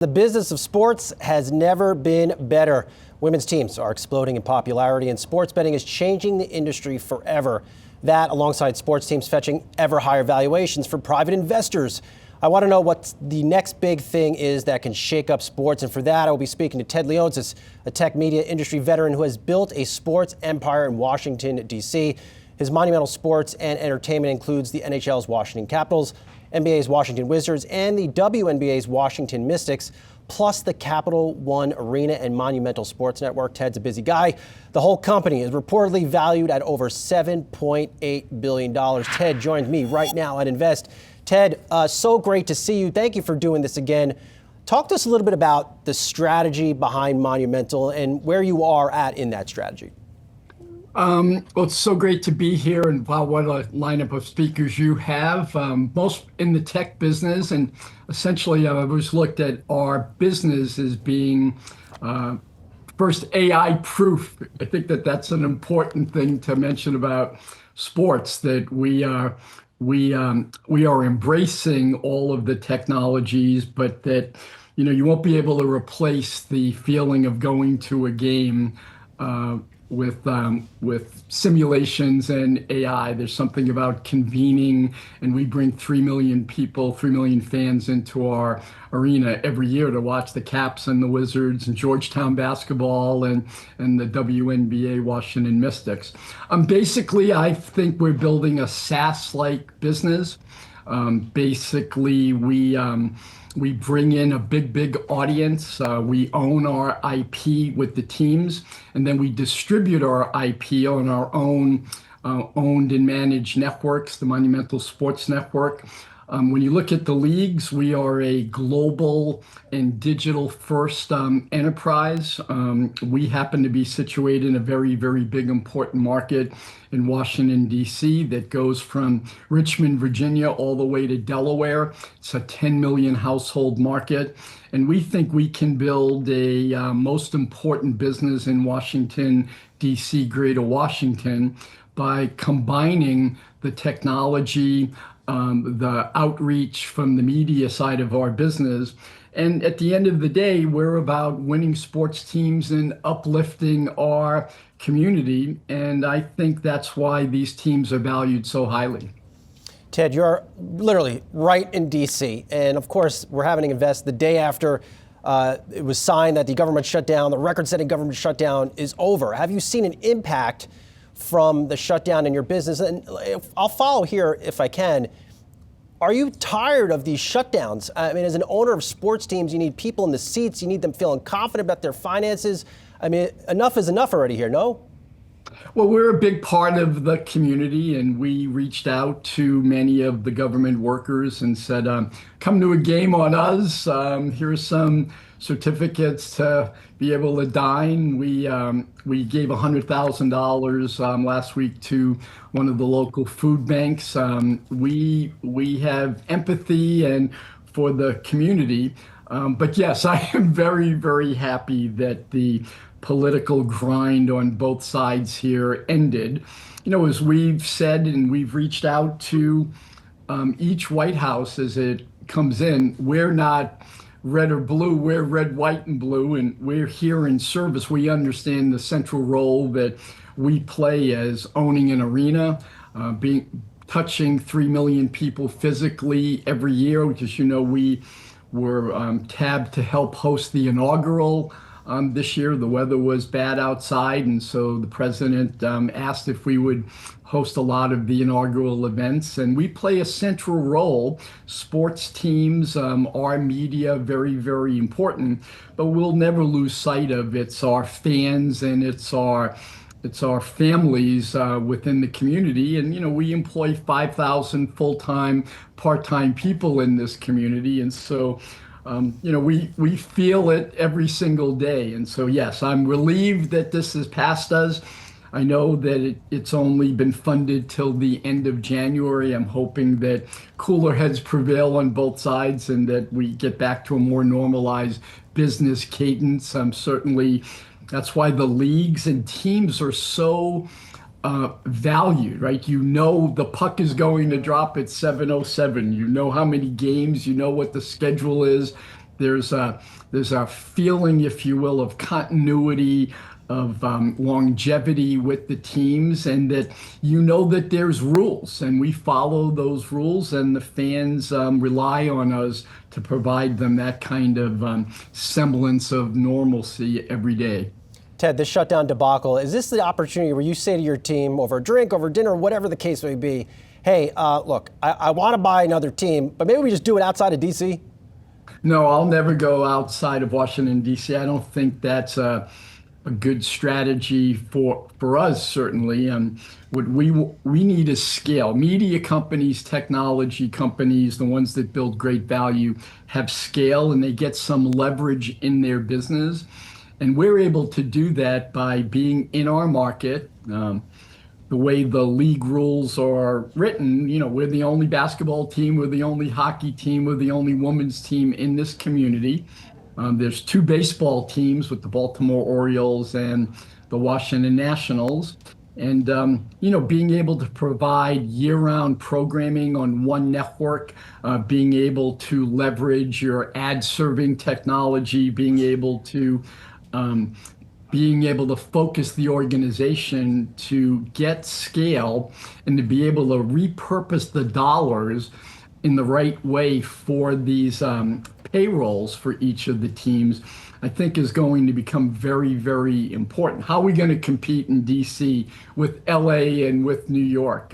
The business of sports has never been better. Women's teams are exploding in popularity, and sports betting is changing the industry forever. That, alongside sports teams fetching ever higher valuations for private investors. I want to know what the next big thing is that can shake up sports, and for that I will be speaking to Ted Leonsis, a tech media industry veteran who has built a sports empire in Washington, D.C. His monumental sports and entertainment includes the NHL's Washington Capitals, NBA's Washington Wizards, and the WNBA's Washington Mystics, plus the Capital One Arena and Monumental Sports Network. Ted's a busy guy. The whole company is reportedly valued at over $7.8 billion. Ted joins me right now at Invest. Ted, so great to see you. Thank you for doing this again. Talk to us a little bit about the strategy behind Monumental and where you are at in that strategy. Well, it's so great to be here, and wow, what a lineup of speakers you have, most in the tech business. And essentially, I've always looked at our business as being first AI proof. I think that that's an important thing to mention about sports, that we are embracing all of the technologies, but that you won't be able to replace the feeling of going to a game with simulations and AI. There's something about convening, and we bring 3 million people, 3 million fans into our arena every year to watch the Caps and the Wizards and Georgetown basketball and the WNBA Washington Mystics. Basically, I think we're building a SaaS-like business. Basically, we bring in a big audience. We own our IP with the teams, and then we distribute our IP on our own owned and managed networks, the Monumental Sports Network. When you look at the leagues, we are a global and digital-first enterprise. We happen to be situated in a very big, important market in Washington, D.C. that goes from Richmond, Virginia, all the way to Delaware. It's a 10 million household market. And we think we can build a most important business in Washington, D.C., Greater Washington, by combining the technology, the outreach from the media side of our business. And at the end of the day, we're about winning sports teams and uplifting our community. And I think that's why these teams are valued so highly. Ted, you're literally right in D.C. And of course, we're having to invest the day after it was signed that the government shutdown, the record-setting government shutdown, is over. Have you seen an impact from the shutdown in your business? And I'll follow here if I can. Are you tired of these shutdowns? I mean, as an owner of sports teams, you need people in the seats. You need them feeling confident about their finances. I mean, enough is enough already here, no? Well, we're a big part of the community, and we reached out to many of the government workers and said, come to a game on us. Here's some certificates to be able to dine. We gave $100,000 last week to one of the local food banks. We have empathy and for the community. But yes, I am very happy that the political grind on both sides here ended. As we've said, and we've reached out to each White House as it comes in, we're not red or blue, we're red, white, and blue, and we're here in service. We understand the central role that we play as owning an arena, touching 3 million people physically every year, because we were tabbed to help host the inaugural. This year, the weather was bad outside, and so the president asked if we would host a lot of the inaugural events, and we play a central role. Sports teams, our media, very important, but we'll never lose sight of it's our fans and it's our families within the community. And we employ 5,000 full-time, part-time people in this community, and so we feel it every single day. And so, yes, I'm relieved that this has passed us. I know that it's only been funded till the end of January. I'm hoping that cooler heads prevail on both sides and that we get back to a more normalized business cadence. Certainly, that's why the leagues and teams are so valued, right? The puck is going to drop at 7:07. You know how many games, what the schedule is. there's a feeling, if you will, of continuity, of longevity with the teams, and that you know that there's rules, and we follow those rules, and the fans rely on us to provide them that kind of semblance of normalcy every day. Ted, this shutdown debacle, is this the opportunity where you say to your team over a drink, over dinner, whatever the case may be, hey, look, I want to buy another team, but maybe we just do it outside of D.C.? No, I'll never go outside of Washington, D.C. I don't think that's a good strategy for us, certainly. What we need is scale. Media companies, technology companies, the ones that build great value, have scale, and they get some leverage in their business. And we're able to do that by being in our market. The way the league rules are written, we're the only basketball team, we're the only hockey team, we're the only women's team in this community. There's two baseball teams with the Baltimore Orioles and the Washington Nationals. And, being able to provide year-round programming on one network, being able to leverage your ad-serving technology, being able to focus the organization to get scale and to be able to repurpose the dollars in the right way for these payrolls for each of the teams, I think is going to become very, very important. How are we going to compete in DC with LA and with New York?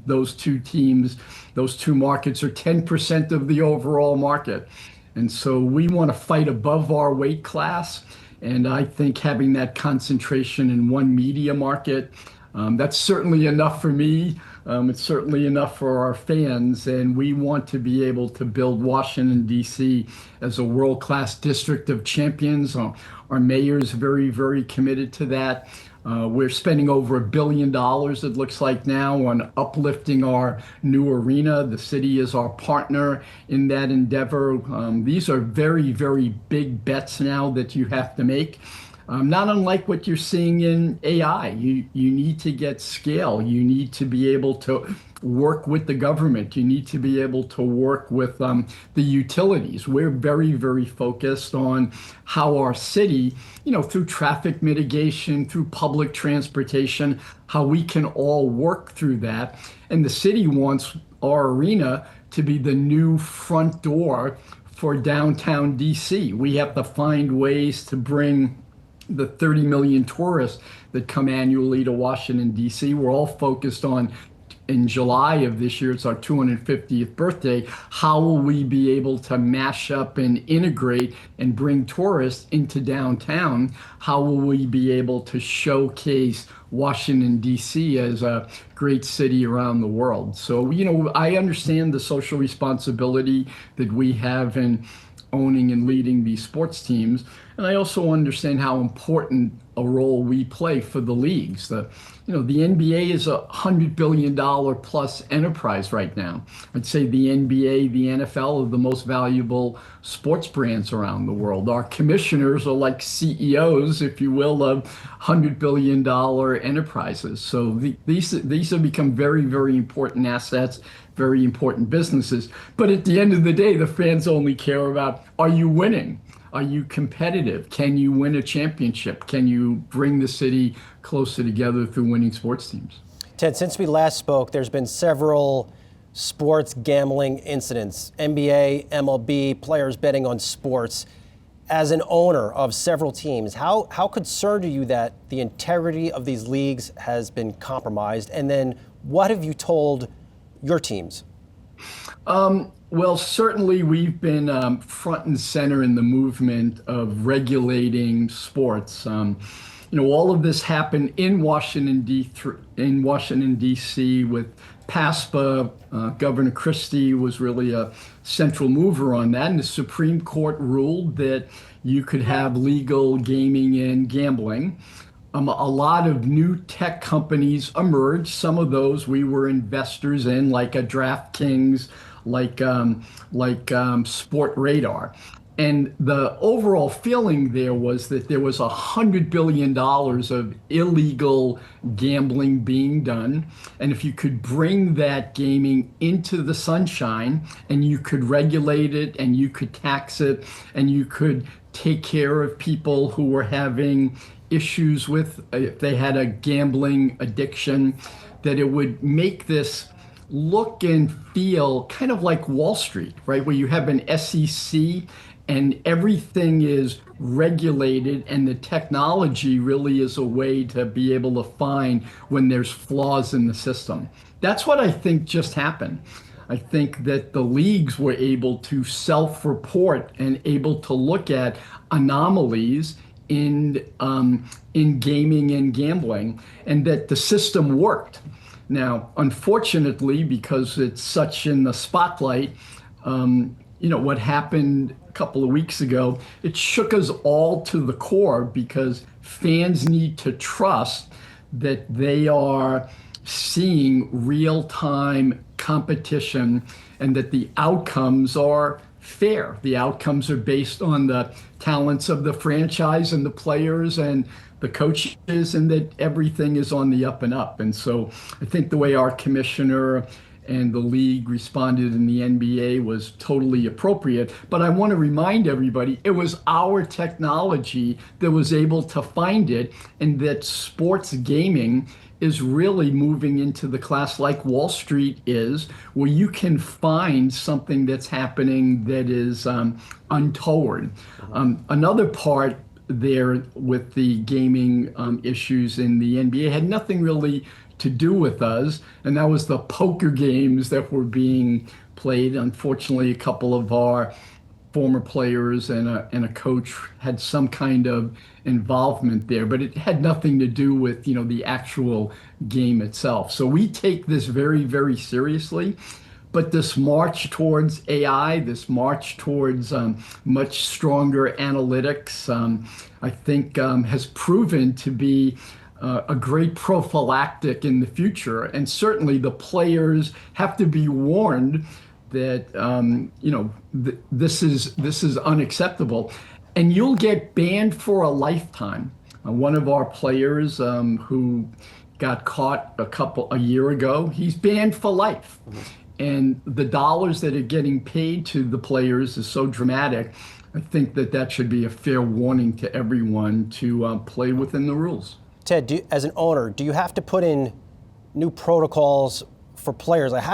Those two teams, those two markets are 10% of the overall market. And so we want to fight above our weight class. And I think having that concentration in one media market, that's certainly enough for me. It's certainly enough for our fans. And we want to be able to build Washington, D.C. as a world-class district of champions. Our mayor's very, very committed to that. We're spending over $1 billion, it looks like now, on uplifting our new arena. The city is our partner in that endeavor. These are very, very big bets now that you have to make. Not unlike what you're seeing in AI. You need to get scale. You need to be able to work with the government. You need to be able to work with the utilities. We're very, very focused on how our city, through traffic mitigation, through public transportation, how we can all work through that. And the city wants our arena to be the new front door for downtown DC. We have to find ways to bring the 30 million tourists that come annually to Washington, D.C. We're all focused on, in July of this year, it's our 250th birthday, how will we be able to mash up and integrate and bring tourists into downtown? How will we be able to showcase Washington, D.C. as a great city around the world? So, I understand the social responsibility that we have in owning and leading these sports teams. And I also understand how important a role we play for the leagues. The NBA is $100 billion plus enterprise right now. I'd say the NBA, the NFL are the most valuable sports brands around the world. Our commissioners are like CEOs, if you will, of $100 billion enterprises. So these have become very, very important assets, very important businesses. But at the end of the day, the fans only care about, are you winning? Are you competitive? Can you win a championship? Can you bring the city closer together through winning sports teams? Ted, since we last spoke, there's been several sports gambling incidents, NBA, MLB, players betting on sports. As an owner of several teams, how concerned are you that the integrity of these leagues has been compromised? And then what have you told your teams? Well, certainly we've been front and center in the movement of regulating sports. All of this happened in Washington, D.C. with PASPA. Governor Christie was really a central mover on that. And the Supreme Court ruled that you could have legal gaming and gambling. A lot of new tech companies emerged. Some of those we were investors in, like a DraftKings, like Sport Radar. And the overall feeling there was that there was $100 billion of illegal gambling being done. And if you could bring that gaming into the sunshine and you could regulate it and you could tax it and you could take care of people who were having issues with, if they had a gambling addiction, that it would make this look and feel kind of like Wall Street, right? Where you have an SEC and everything is regulated, and the technology really is a way to be able to find when there's flaws in the system. That's what I think just happened. I think that the leagues were able to self-report and able to look at anomalies in gaming and gambling, and that the system worked. Now, unfortunately, because it's such in the spotlight, what happened a couple of weeks ago, it shook us all to the core, because fans need to trust that they are seeing real-time competition and that the outcomes are fair. The outcomes are based on the talents of the franchise and the players and the coaches, and that everything is on the up and up. And so I think the way our commissioner and the league responded in the NBA was totally appropriate. But I want to remind everybody, it was our technology that was able to find it, and that sports gaming is really moving into the class like Wall Street is, where you can find something that's happening that is untoward. Another part there with the gaming issues in the NBA had nothing really to do with us, and that was the poker games that were being played. Unfortunately, a couple of our former players and a coach had some kind of involvement there, but it had nothing to do with the actual game itself. So we take this very, very seriously. But this march towards AI, this march towards much stronger analytics, I think has proven to be a great prophylactic in the future. And certainly the players have to be warned that this is unacceptable, and you'll get banned for a lifetime. One of our players who got caught a year ago, he's banned for life. And the dollars that are getting paid to the players is so dramatic. I think that should be a fair warning to everyone to play within the rules. Ted, as an owner, do you have to put in new protocols for players? Like,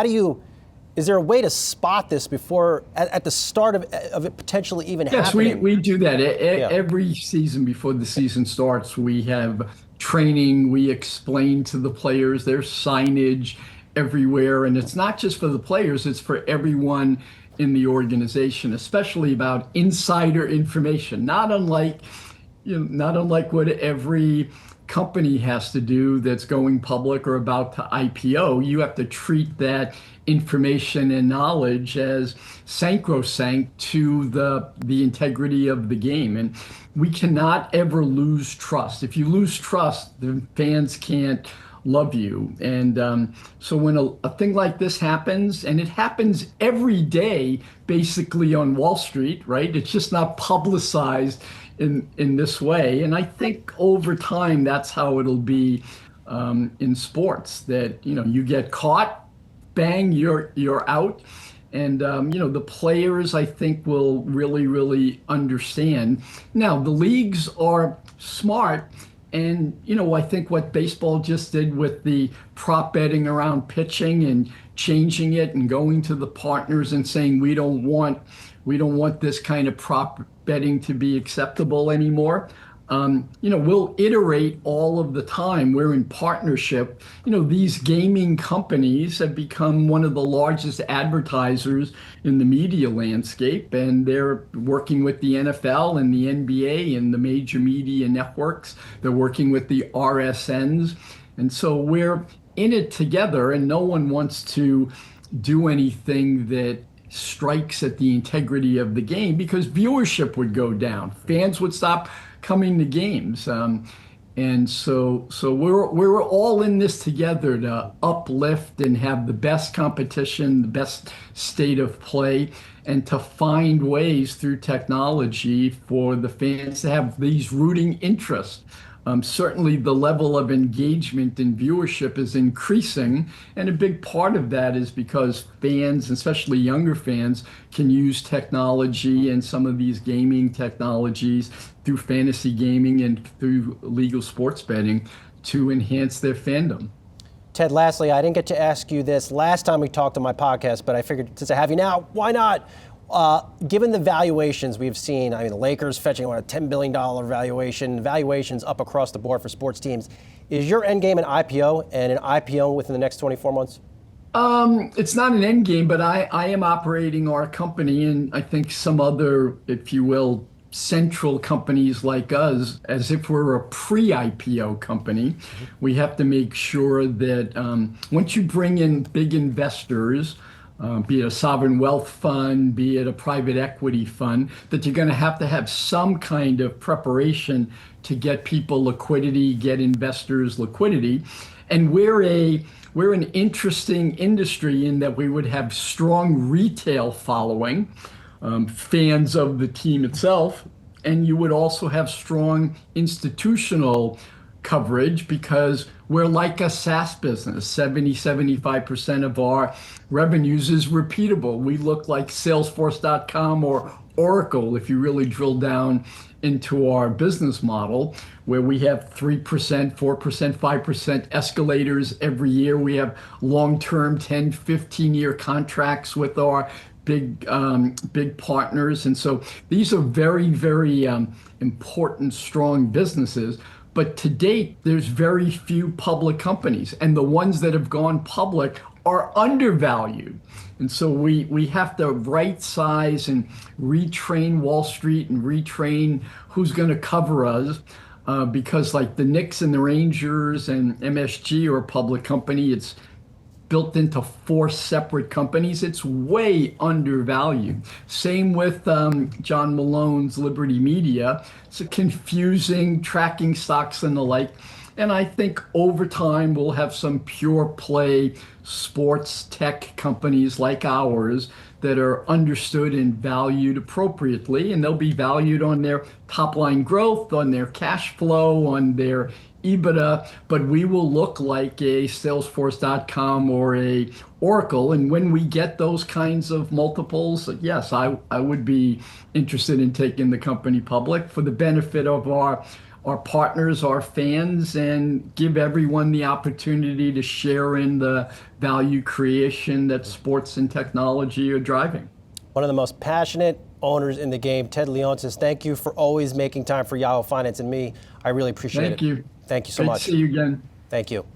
is there a way to spot this before, at the start of it potentially even happening? Yes, we do that. Every season before the season starts, we have training. We explain to the players, there's signage everywhere. And it's not just for the players, it's for everyone in the organization, especially about insider information, not unlike what every company has to do that's going public or about to IPO. You have to treat that information and knowledge as sacrosanct to the integrity of the game. And we cannot ever lose trust. If you lose trust, the fans can't love you. And so when a thing like this happens, and it happens every day, basically on Wall Street, right? It's just not publicized in this way. And I think over time, that's how it'll be in sports, that, you get caught, bang, you're out. And, the players, I think, will really, really understand. Now, the leagues are smart. And, I think what baseball just did with the prop betting around pitching and changing it and going to the partners and saying, we don't want this kind of prop betting to be acceptable anymore. We'll iterate all of the time. We're in partnership. These gaming companies have become one of the largest advertisers in the media landscape, and they're working with the NFL and the NBA and the major media networks. They're working with the RSNs. And so we're in it together, and no one wants to do anything that strikes at the integrity of the game, because viewership would go down. Fans would stop coming to games. And so we're all in this together to uplift and have the best competition, the best state of play, and to find ways through technology for the fans to have these rooting interests. Certainly, the level of engagement and viewership is increasing, and a big part of that is because fans, especially younger fans, can use technology and some of these gaming technologies through fantasy gaming and through legal sports betting to enhance their fandom. Ted, lastly, I didn't get to ask you this last time we talked on my podcast, but I figured since I have you now, why not? Given the valuations we've seen, I mean, the Lakers fetching a $10 billion valuation, valuations up across the board for sports teams. Is your end game an IPO and an IPO within the next 24 months? It's not an end game, but I am operating our company and I think some other, if you will, central companies like us as if we're a pre-IPO company. We have to make sure that once you bring in big investors, be it a sovereign wealth fund, be it a private equity fund, that you're going to have some kind of preparation to get people liquidity, get investors liquidity. And we're an interesting industry in that we would have strong retail following, fans of the team itself, and you would also have strong institutional coverage because we're like a SaaS business. 75% of our revenues is repeatable. We look like Salesforce.com or Oracle if you really drill down into our business model, where we have 3%, 4%, 5% escalators every year. We have long-term 10, 15-year contracts with our big partners. And so these are very, very important, strong businesses. But to date, there's very few public companies, and the ones that have gone public are undervalued. And so we have to right size and retrain Wall Street and retrain who's going to cover us because like the Knicks and the Rangers and MSG are a public company. It's built into 4 separate companies. It's way undervalued. Same with John Malone's Liberty Media. It's a confusing tracking stocks and the like. And I think over time we'll have some pure play sports tech companies like ours that are understood and valued appropriately. And they'll be valued on their top line growth, on their cash flow, on their EBITDA, but we will look like a Salesforce.com or a Oracle. And when we get those kinds of multiples, yes, I would be interested in taking the company public for the benefit of our partners, our fans, and give everyone the opportunity to share in the value creation that sports and technology are driving. One of the most passionate owners in the game, Ted Leonsis, thank you for always making time for Yahoo Finance and me. I really appreciate it. Thank you. Thank you so much. Good to see you again. Thank you.